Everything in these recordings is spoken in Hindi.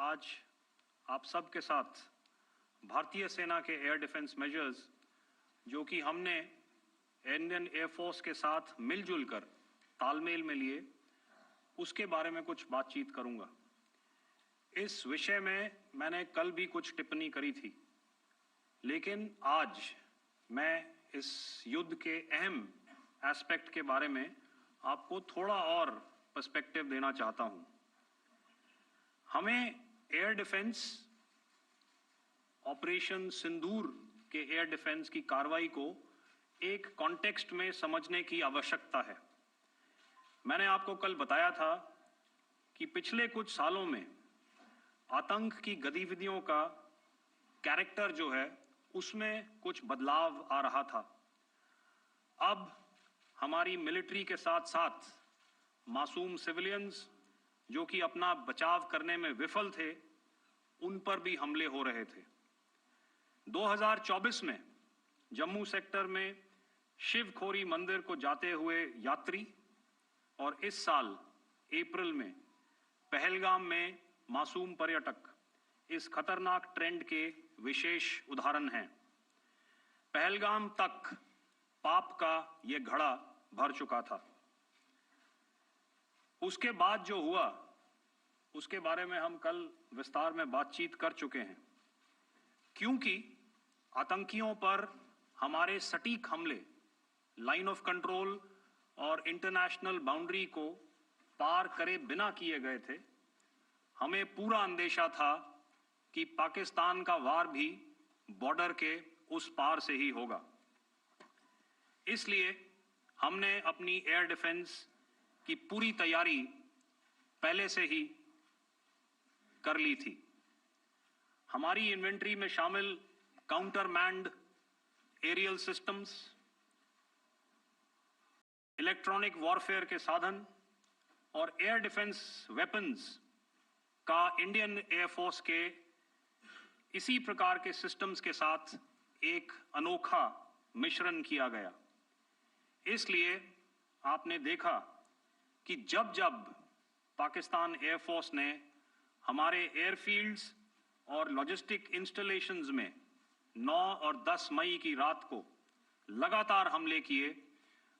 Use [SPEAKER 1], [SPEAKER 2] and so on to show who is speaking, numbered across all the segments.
[SPEAKER 1] आज आप सब के साथ भारतीय सेना के एयर डिफेंस मेजर्स जो कि हमने इंडियन एयरफोर्स के साथ मिलजुल कर तालमेल में लिए, उसके बारे में कुछ बातचीत करूंगा। इस विषय में मैंने कल भी कुछ टिप्पणी करी थी, लेकिन आज मैं इस युद्ध के अहम एस्पेक्ट के बारे में आपको थोड़ा और पर्सपेक्टिव देना चाहता हूं। हमें एयर डिफेंस ऑपरेशन सिंदूर के एयर डिफेंस की कार्रवाई को एक कॉन्टेक्स्ट में समझने की आवश्यकता है। मैंने आपको कल बताया था कि पिछले कुछ सालों में आतंक की गतिविधियों का कैरेक्टर जो है उसमें कुछ बदलाव आ रहा था। अब हमारी मिलिट्री के साथ साथ मासूम सिविलियंस जो कि अपना बचाव करने में विफल थे, उन पर भी हमले हो रहे थे। 2024 में जम्मू सेक्टर में शिवखोरी मंदिर को जाते हुए यात्री और इस साल अप्रैल में पहलगाम में मासूम पर्यटक इस खतरनाक ट्रेंड के विशेष उदाहरण हैं। पहलगाम तक पाप का ये घड़ा भर चुका था। उसके बाद जो हुआ उसके बारे में हम कल विस्तार में बातचीत कर चुके हैं, क्योंकि आतंकियों पर हमारे सटीक हमले लाइन ऑफ कंट्रोल और इंटरनेशनल बाउंड्री को पार करे बिना किए गए थे। हमें पूरा अंदेशा था कि पाकिस्तान का वार भी बॉर्डर के उस पार से ही होगा। इसलिए हमने अपनी एयर डिफेंस की पूरी तैयारी पहले से ही कर ली थी। हमारी इन्वेंट्री में शामिल counter manned aerial systems, electronic warfare के साधन और एयर डिफेंस वेपन्स का इंडियन एयरफोर्स के इसी प्रकार के सिस्टम्स के साथ एक अनोखा मिश्रण किया गया। इसलिए आपने देखा कि जब जब पाकिस्तान एयरफोर्स ने हमारे एयरफील्ड्स और लॉजिस्टिक इंस्टॉलेशंस में 9 और 10 मई की रात को लगातार हमले किए,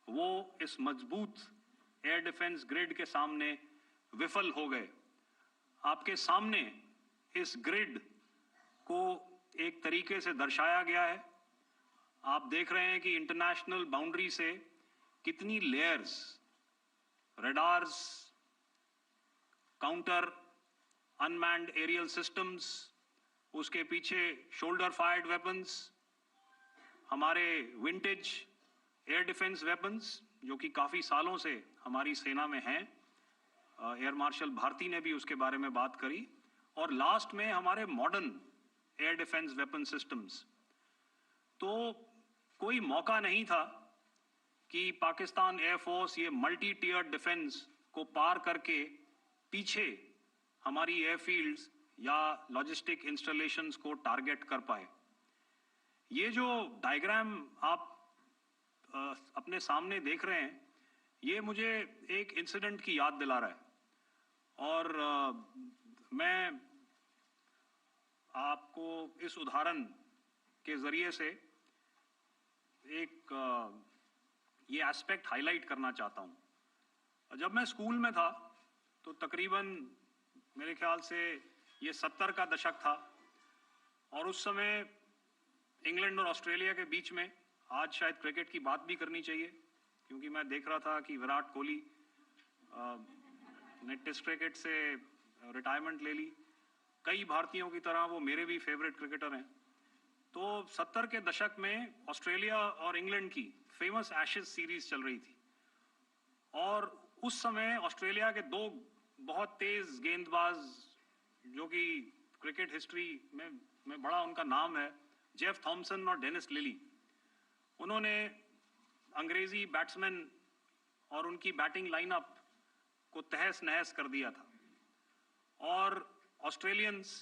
[SPEAKER 1] वो इस मजबूत एयर डिफेंस ग्रिड के सामने विफल हो गए। आपके सामने इस ग्रिड को एक तरीके से दर्शाया गया है। आप देख रहे हैं कि इंटरनेशनल बाउंड्री से कितनी layers, radars, counter unmanned aerial systems, उसके पीछे शोल्डर फायर्ड वेपन्स, हमारे विंटेज एयर डिफेंस वेपन्स जो कि काफ़ी सालों से हमारी सेना में हैं। एयर मार्शल भारती ने भी उसके बारे में बात करी। और लास्ट में हमारे modern air defence weapon systems. तो कोई मौका नहीं था कि पाकिस्तान एयरफोर्स ये मल्टी टियर डिफेंस को पार करके पीछे हमारी एयरफील्ड्स या लॉजिस्टिक इंस्टॉलेशंस को टारगेट कर पाए। ये जो डायग्राम आप अपने सामने देख रहे हैं, ये मुझे एक इंसिडेंट की याद दिला रहा है। और मैं आपको इस उदाहरण के जरिए से एक ये एस्पेक्ट हाईलाइट करना चाहता हूं। जब मैं स्कूल में था तो तकरीबन मेरे ख्याल से ये 70 का दशक था और उस समय इंग्लैंड और ऑस्ट्रेलिया के बीच में, आज शायद क्रिकेट की बात भी करनी चाहिए क्योंकि मैं देख रहा था कि विराट कोहली ने टेस्ट क्रिकेट से रिटायरमेंट ले ली। कई भारतीयों की तरह वो मेरे भी फेवरेट क्रिकेटर हैं। तो 70 के दशक में ऑस्ट्रेलिया और इंग्लैंड की फेमस एशेज सीरीज चल रही थी और उस समय ऑस्ट्रेलिया के दो बहुत तेज गेंदबाज जो कि क्रिकेट हिस्ट्री में बड़ा उनका नाम है, जेफ थॉमसन और डेनिस लिली, उन्होंने अंग्रेजी बैट्समैन और उनकी बैटिंग लाइनअप को तहस नहस कर दिया था। और ऑस्ट्रेलियंस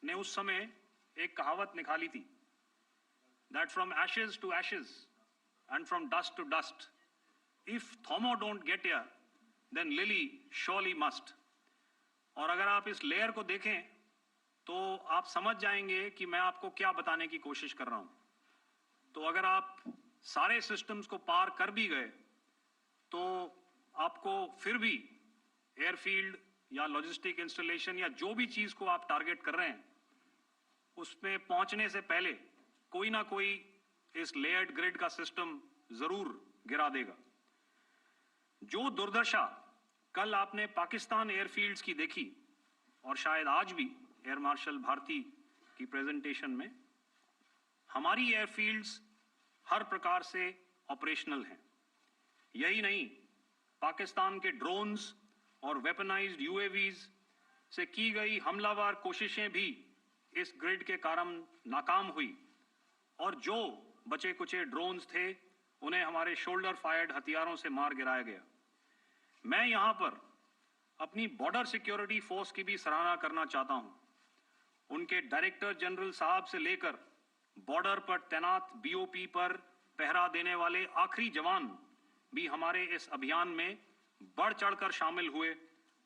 [SPEAKER 1] ने उस समय एक कहावत निकाली थी, that from ashes to ashes and from dust to dust, if Thommo don't get here then Lillee surely must. और अगर आप इस लेयर को देखें तो आप समझ जाएंगे कि मैं आपको क्या बताने की कोशिश कर रहा हूं। तो अगर आप सारे सिस्टम्स को पार कर भी गए तो आपको फिर भी एयरफील्ड या लॉजिस्टिक इंस्टॉलेशन या जो भी चीज को आप टारगेट कर रहे हैं उसमें पहुंचने से पहले कोई ना कोई इस लेयर्ड ग्रिड का सिस्टम जरूर गिरा देगा। जो दुर्दशा कल आपने पाकिस्तान एयरफील्ड्स की देखी और शायद आज भी एयर मार्शल भारती की प्रेजेंटेशन में, हमारी एयरफील्ड्स हर प्रकार से ऑपरेशनल हैं। यही नहीं, पाकिस्तान के ड्रोन्स और वेपनाइज्ड यूएवीज से की गई हमलावर कोशिशें भी इस ग्रिड के कारण नाकाम हुई और जो बचे कुचे ड्रोन्स थे उन्हें हमारे शोल्डर फायर्ड हथियारों से मार गिराया गया। मैं यहां पर अपनी बॉर्डर सिक्योरिटी फोर्स की भी सराहना करना चाहता हूं। उनके डायरेक्टर जनरल साहब से लेकर बॉर्डर पर तैनात बीओपी पर पहरा देने वाले आखिरी जवान भी हमारे इस अभियान में बढ़ चढ़कर शामिल हुए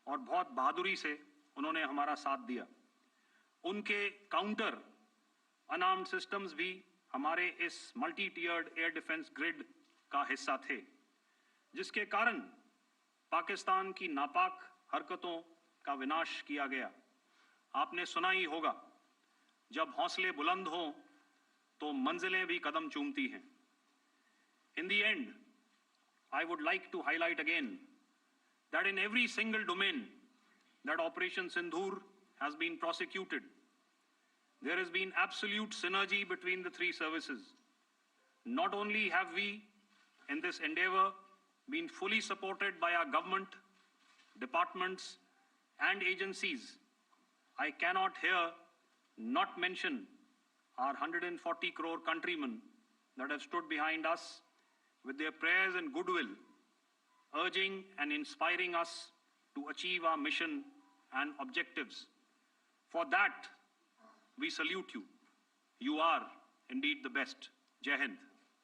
[SPEAKER 1] और बहुत बहादुरी से उन्होंने हमारा साथ दिया। उनके काउंटर अनार्म्ड सिस्टम्स भी हमारे इस मल्टी टियर्ड एयर डिफेंस ग्रिड का हिस्सा थे, जिसके कारण पाकिस्तान की नापाक हरकतों का विनाश किया गया। आपने सुना ही होगा, जब हौसले बुलंद हों तो मंजिलें भी कदम चूमती हैं। In the end, I would like to highlight again that in every single domain that Operation Sindoor has been prosecuted, there has been absolute synergy between the three services. Not only have we, in this endeavor, been fully supported by our government, departments, and agencies, I cannot here not mention our 140 crore countrymen that have stood behind us with their prayers and goodwill, urging and inspiring us to achieve our mission and objectives. For that, we salute you. You are indeed the best. Jai Hind.